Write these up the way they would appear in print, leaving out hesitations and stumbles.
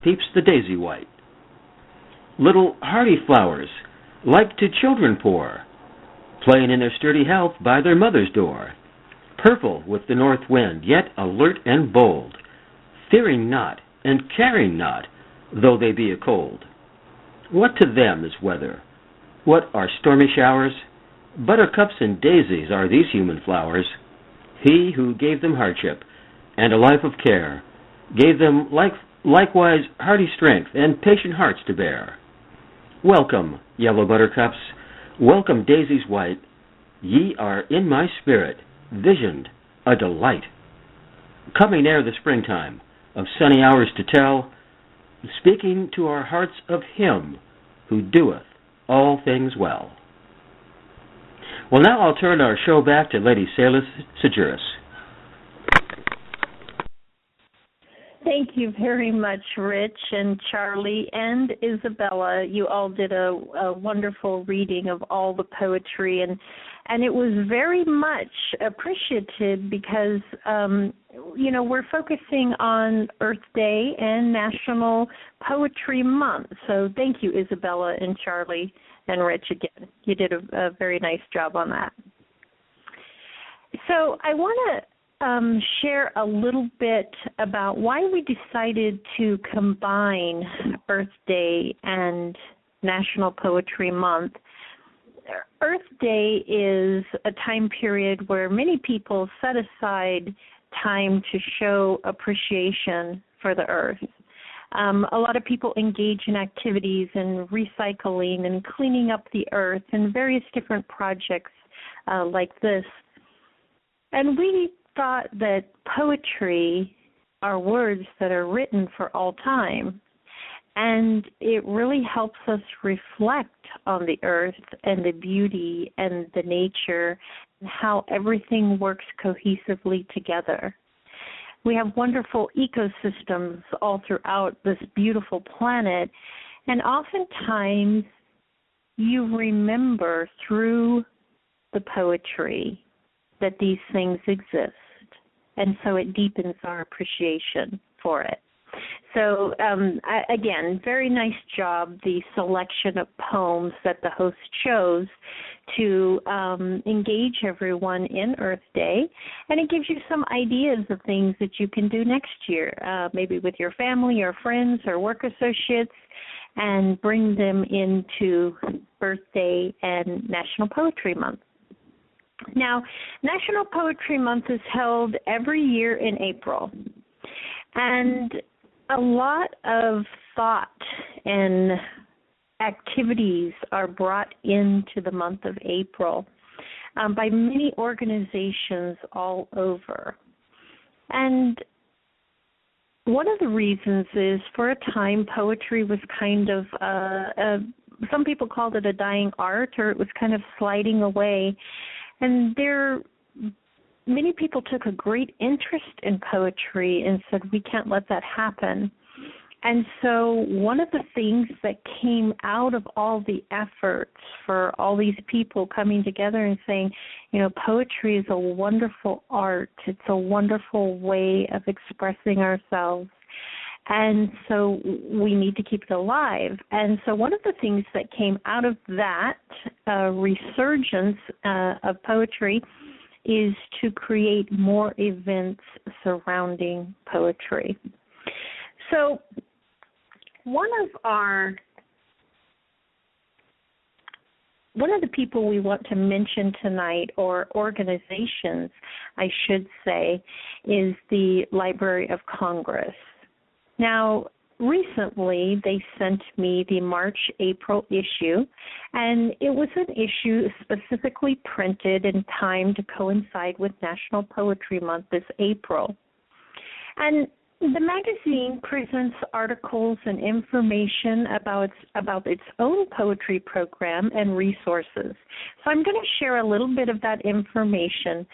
peeps the daisy white. Little hardy flowers, like to children poor, playing in their sturdy health by their mother's door, purple with the north wind, yet alert and bold, fearing not and caring not, though they be a cold. What to them is weather? What are stormy showers? Buttercups and daisies are these human flowers. He who gave them hardship and a life of care gave them likewise hearty strength and patient hearts to bear. Welcome, yellow buttercups, welcome daisies white, ye are in my spirit, visioned, a delight. Coming ere the springtime, of sunny hours to tell, speaking to our hearts of him who doeth all things well. Well, now I'll turn our show back to Lady Selah SuJuris. Thank you very much, Rich and Charlie and Isabella. You all did a wonderful reading of all the poetry, and it was very much appreciated because, we're focusing on Earth Day and National Poetry Month. So thank you, Isabella and Charlie and Rich, again. You did a very nice job on that. So I want to share a little bit about why we decided to combine Earth Day and National Poetry Month. Earth Day is a time period where many people set aside time to show appreciation for the earth. A lot of people engage in activities and recycling and cleaning up the earth and various different projects like this. And we thought that poetry are words that are written for all time. And it really helps us reflect on the earth and the beauty and the nature and how everything works cohesively together. We have wonderful ecosystems all throughout this beautiful planet, and oftentimes you remember through the poetry that these things exist, and so it deepens our appreciation for it. So, again, very nice job, the selection of poems that the host chose to engage everyone in Earth Day, and it gives you some ideas of things that you can do next year, maybe with your family or friends or work associates, and bring them into Earth Day and National Poetry Month. Now, National Poetry Month is held every year in April, and a lot of thought and activities are brought into the month of April by many organizations all over. And one of the reasons is, for a time, poetry was kind of, some people called it a dying art, or it was kind of sliding away. And many people took a great interest in poetry and said, we can't let that happen. And so one of the things that came out of all the efforts for all these people coming together and saying, poetry is a wonderful art. It's a wonderful way of expressing ourselves. And so we need to keep it alive. And so one of the things that came out of that resurgence of poetry is to create more events surrounding poetry. So one of the people we want to mention tonight, or organizations, I should say, is the Library-of-Congress. Now, recently, they sent me the March-April issue, and it was an issue specifically printed in time to coincide with National Poetry Month this April. And the magazine presents articles and information about its own poetry program and resources. So I'm going to share a little bit of that information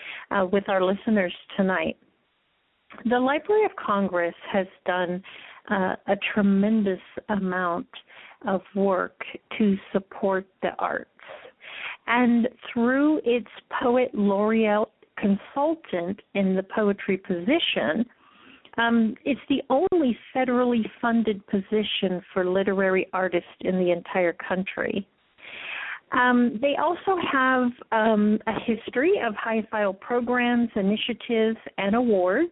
with our listeners tonight. The Library of Congress has done a tremendous amount of work to support the arts. And through its poet laureate consultant in the poetry position, It's the only federally funded position for literary artists in the entire country. They also have a history of high-file programs, initiatives, and awards.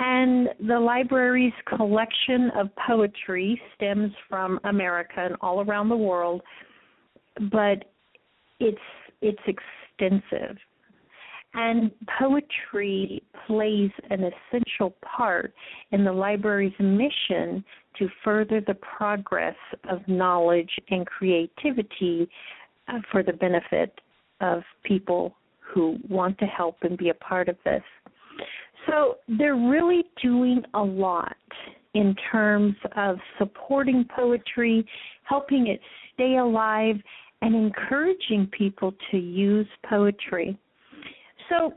And the library's collection of poetry stems from America and all around the world, but it's extensive. And poetry plays an essential part in the library's mission to further the progress of knowledge and creativity for the benefit of people who want to help and be a part of this. So they're really doing a lot in terms of supporting poetry, helping it stay alive, and encouraging people to use poetry. So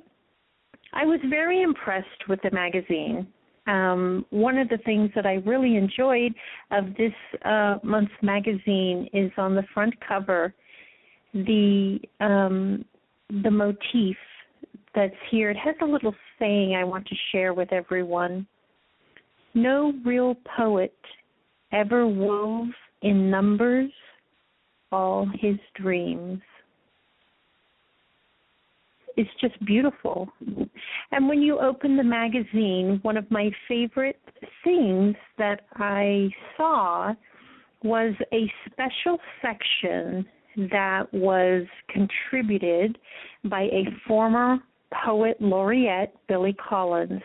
I was very impressed with the magazine. One of the things that I really enjoyed of this month's magazine is on the front cover, the motif that's here. It has a little saying I want to share with everyone. No real poet ever wove in numbers all his dreams. It's just beautiful. And when you open the magazine, one of my favorite things that I saw was a special section that was contributed by a former poet laureate, Billy Collins.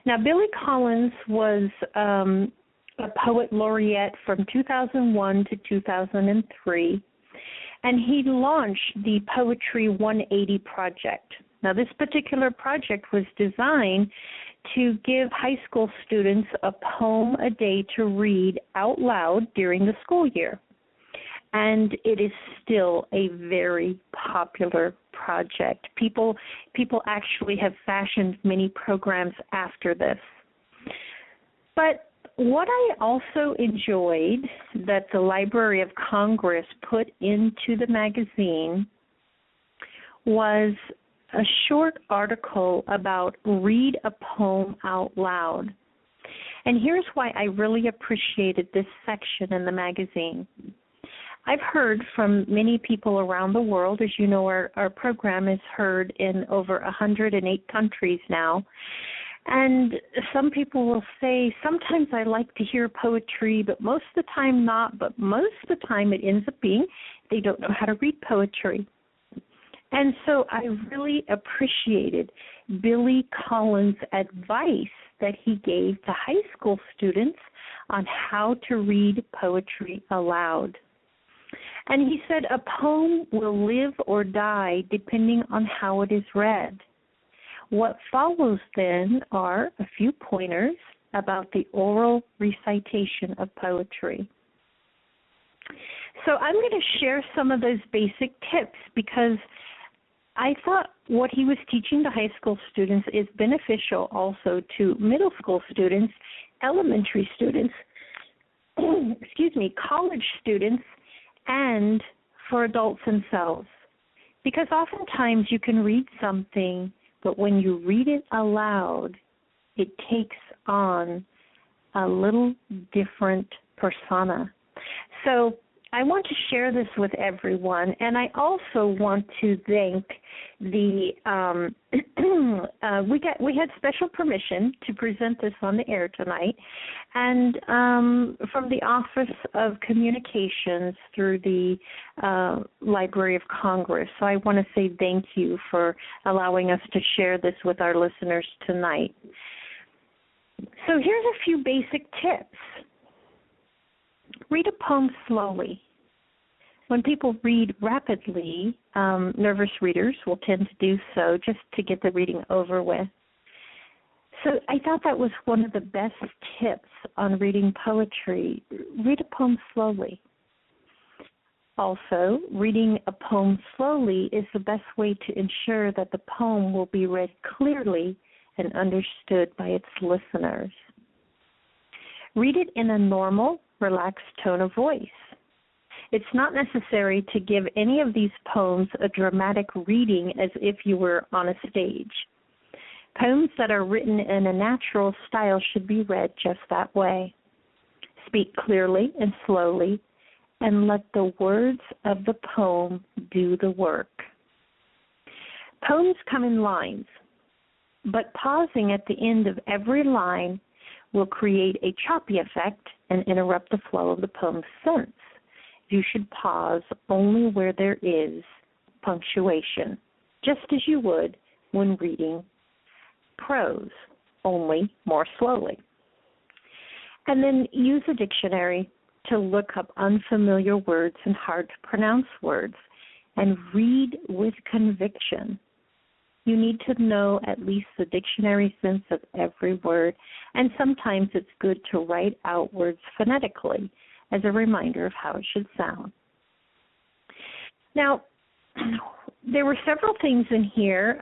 Now, Billy Collins was a poet laureate from 2001 to 2003, and he launched the Poetry 180 project. Now, this particular project was designed to give high school students a poem a day to read out loud during the school year. And it is still a very popular project. People actually have fashioned many programs after this. But what I also enjoyed that the Library of Congress put into the magazine was a short article about read a poem out loud. And here's why I really appreciated this section in the magazine. I've heard from many people around the world. As you know, our program is heard in over 108 countries now. And some people will say, sometimes I like to hear poetry, but most of the time not. But most of the time it ends up being they don't know how to read poetry. And so I really appreciated Billy Collins' advice that he gave to high school students on how to read poetry aloud. And he said, a poem will live or die depending on how it is read. What follows then are a few pointers about the oral recitation of poetry. So I'm going to share some of those basic tips because I thought what he was teaching to high school students is beneficial also to middle school students, elementary students, college students, and for adults themselves. Because oftentimes you can read something, but when you read it aloud, it takes on a little different persona. So I want to share this with everyone, and I also want to thank the we had special permission to present this on the air tonight, and from the Office of Communications through the Library of Congress. So I want to say thank you for allowing us to share this with our listeners tonight. So here's a few basic tips. Read a poem slowly. When people read rapidly, nervous readers will tend to do so just to get the reading over with. So I thought that was one of the best tips on reading poetry. Read a poem slowly. Also, reading a poem slowly is the best way to ensure that the poem will be read clearly and understood by its listeners. Read it in a normal, relaxed tone of voice. It's not necessary to give any of these poems a dramatic reading as if you were on a stage. Poems that are written in a natural style should be read just that way. Speak clearly and slowly, and let the words of the poem do the work. Poems come in lines, but pausing at the end of every line will create a choppy effect and interrupt the flow of the poem's sense. You should pause only where there is punctuation, just as you would when reading prose, only more slowly. And then use a dictionary to look up unfamiliar words and hard-to-pronounce words, and read with conviction. You need to know at least the dictionary sense of every word, and sometimes it's good to write out words phonetically as a reminder of how it should sound. Now, there were several things in here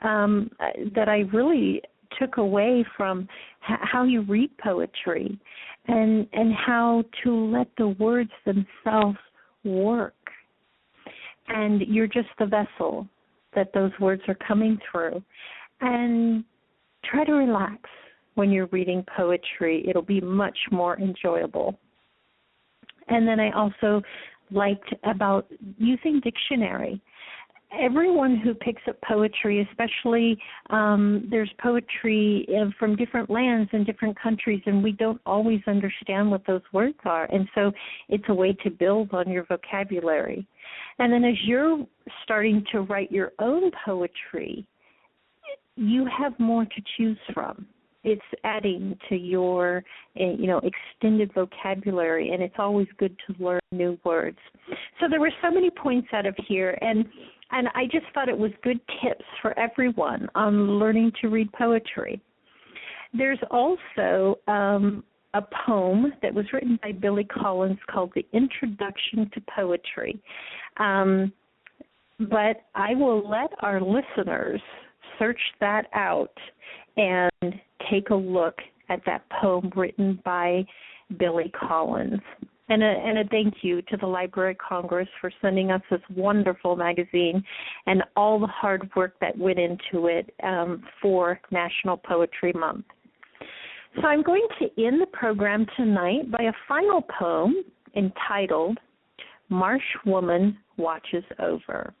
that I really took away from how you read poetry and how to let the words themselves work. And you're just the vessel that those words are coming through. And try to relax when you're reading poetry. It'll be much more enjoyable. And then I also liked about using dictionary. Everyone who picks up poetry, especially there's poetry from different lands and different countries, and we don't always understand what those words are. And so it's a way to build on your vocabulary. And then as you're starting to write your own poetry, you have more to choose from. It's adding to your, extended vocabulary, and it's always good to learn new words. So there were so many points out of here, and I just thought it was good tips for everyone on learning to read poetry. There's also a poem that was written by Billy Collins called The Introduction to Poetry. But I will let our listeners search that out and take a look at that poem written by Billy Collins. And a thank you to the Library of Congress for sending us this wonderful magazine and all the hard work that went into it for National Poetry Month. So I'm going to end the program tonight by a final poem entitled Marsh Woman Watches Over.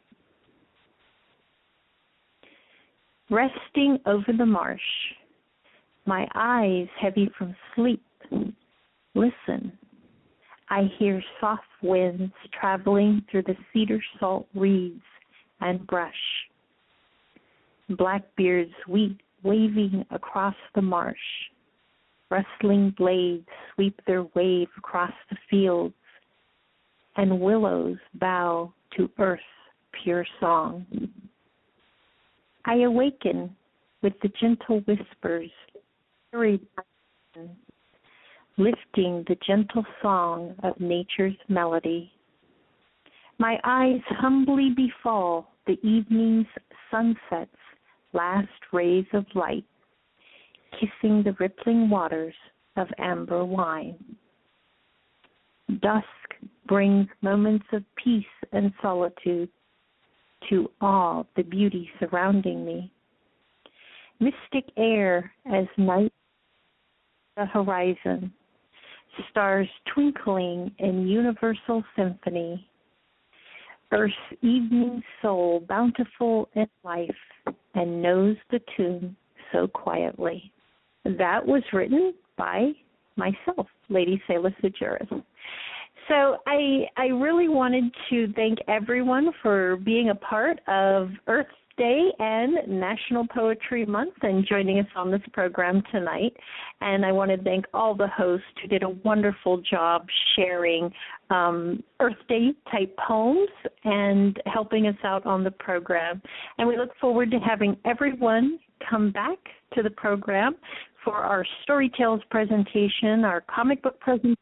Resting over the marsh, my eyes heavy from sleep, listen. I hear soft winds traveling through the cedar salt reeds and brush. Blackbeards waving across the marsh. Rustling blades sweep their wave across the fields, and willows bow to earth's pure song. I awaken with the gentle whispers, carried by the wind, lifting the gentle song of nature's melody. My eyes humbly befall the evening's sunset's last rays of light, kissing the rippling waters of amber wine. Dusk brings moments of peace and solitude to awe the beauty surrounding me. Mystic air as night the horizon, stars twinkling in universal symphony. Earth's evening soul bountiful in life and knows the tune so quietly. That was written by myself, Lady Selah SuJuris. So I really wanted to thank everyone for being a part of Earth Day and National Poetry Month and joining us on this program tonight. And I want to thank all the hosts who did a wonderful job sharing Earth Day type poems and helping us out on the program. And we look forward to having everyone come back to the program for our Storytales presentation, our comic book presentation,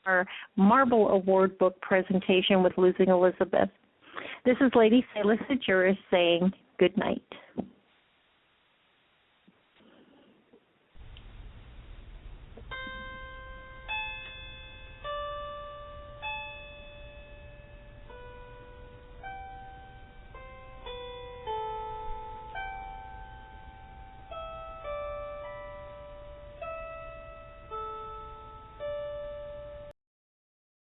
our Marble Award book presentation with Losing Elizabeth. This is Lady Selah SuJuris saying good night.